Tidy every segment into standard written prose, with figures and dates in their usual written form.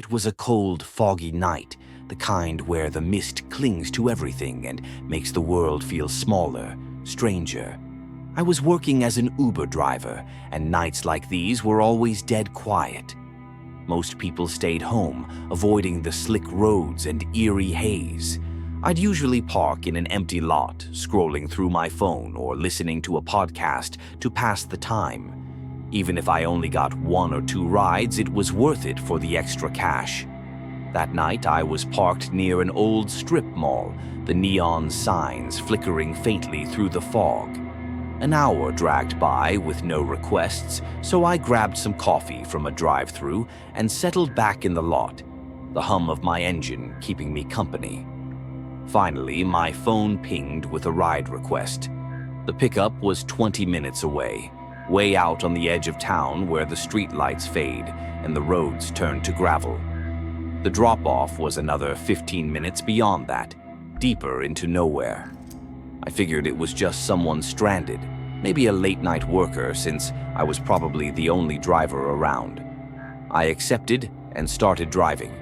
It was a cold, foggy night, the kind where the mist clings to everything and makes the world feel smaller, stranger. I was working as an Uber driver, and nights like these were always dead quiet. Most people stayed home, avoiding the slick roads and eerie haze. I'd usually park in an empty lot, scrolling through my phone or listening to a podcast to pass the time. Even if I only got 1 or 2 rides, it was worth it for the extra cash. That night, I was parked near an old strip mall, the neon signs flickering faintly through the fog. An hour dragged by with no requests, so I grabbed some coffee from a drive-thru and settled back in the lot, the hum of my engine keeping me company. Finally, my phone pinged with a ride request. The pickup was 20 minutes away, way out on the edge of town where the streetlights fade and the roads turn to gravel. The drop-off was another 15 minutes beyond that, deeper into nowhere. I figured it was just someone stranded, maybe a late-night worker, since I was probably the only driver around. I accepted and started driving.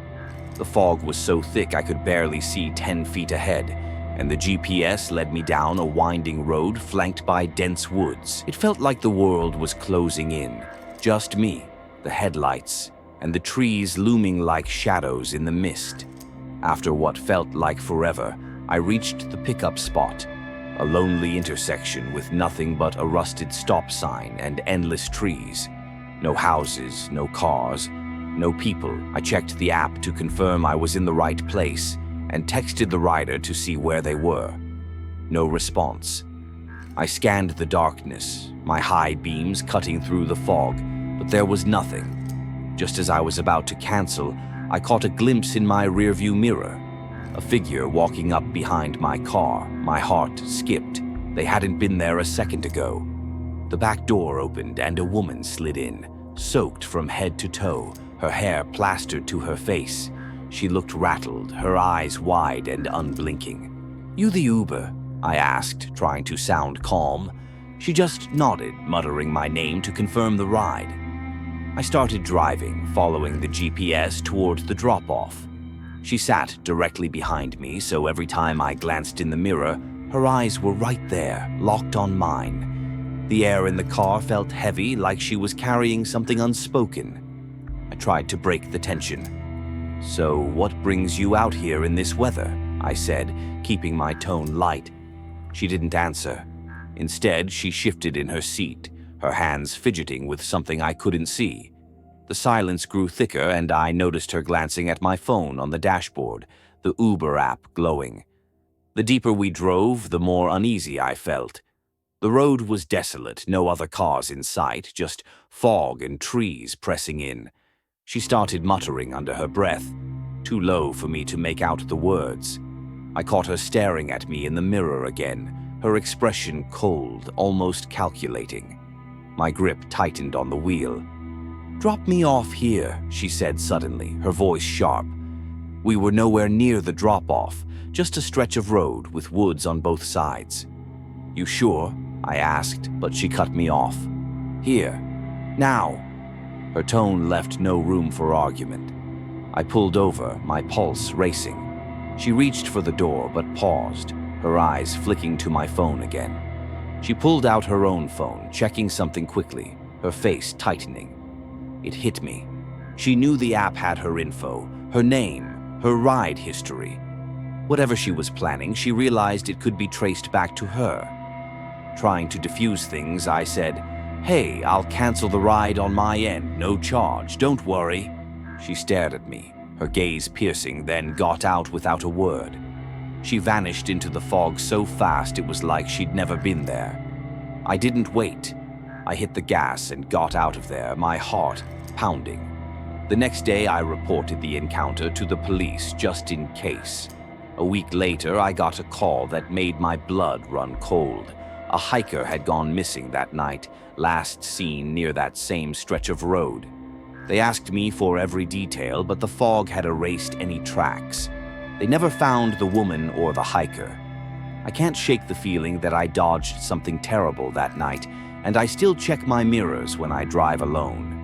The fog was so thick I could barely see 10 feet ahead, and the GPS led me down a winding road flanked by dense woods. It felt like the world was closing in, just me, the headlights, and the trees looming like shadows in the mist. After what felt like forever, I reached the pickup spot. A lonely intersection with nothing but a rusted stop sign and endless trees. No houses, no cars, no people. I checked the app to confirm I was in the right place and texted the rider to see where they were. No response. I scanned the darkness, my high beams cutting through the fog, but there was nothing. Just as I was about to cancel, I caught a glimpse in my rearview mirror. A figure walking up behind my car. My heart skipped. They hadn't been there a second ago. The back door opened and a woman slid in, soaked from head to toe, her hair plastered to her face. She looked rattled, her eyes wide and unblinking. "You the Uber?" I asked, trying to sound calm. She just nodded, muttering my name to confirm the ride. I started driving, following the GPS toward the drop-off. She sat directly behind me, so every time I glanced in the mirror, her eyes were right there, locked on mine. The air in the car felt heavy, like she was carrying something unspoken. I tried to break the tension. "So what brings you out here in this weather?" I said, keeping my tone light. She didn't answer. Instead, she shifted in her seat, her hands fidgeting with something I couldn't see. The silence grew thicker, and I noticed her glancing at my phone on the dashboard, the Uber app glowing. The deeper we drove, the more uneasy I felt. The road was desolate, no other cars in sight, just fog and trees pressing in. She started muttering under her breath, too low for me to make out the words. I caught her staring at me in the mirror again, her expression cold, almost calculating. My grip tightened on the wheel. "Drop me off here," she said suddenly, her voice sharp. We were nowhere near the drop-off, just a stretch of road with woods on both sides. "You sure?" I asked, but she cut me off. "Here. Now." Her tone left no room for argument. I pulled over, my pulse racing. She reached for the door but paused, her eyes flicking to my phone again. She pulled out her own phone, checking something quickly, her face tightening. It hit me. She knew the app had her info, her name, her ride history. Whatever she was planning, she realized it could be traced back to her. Trying to defuse things, I said, "Hey, I'll cancel the ride on my end, no charge, don't worry." She stared at me, her gaze piercing, then got out without a word. She vanished into the fog so fast it was like she'd never been there. I didn't wait. I hit the gas and got out of there, my heart pounding. The next day, I reported the encounter to the police just in case. A week later, I got a call that made my blood run cold. A hiker had gone missing that night, last seen near that same stretch of road. They asked me for every detail, but the fog had erased any tracks. They never found the woman or the hiker. I can't shake the feeling that I dodged something terrible that night, and I still check my mirrors when I drive alone.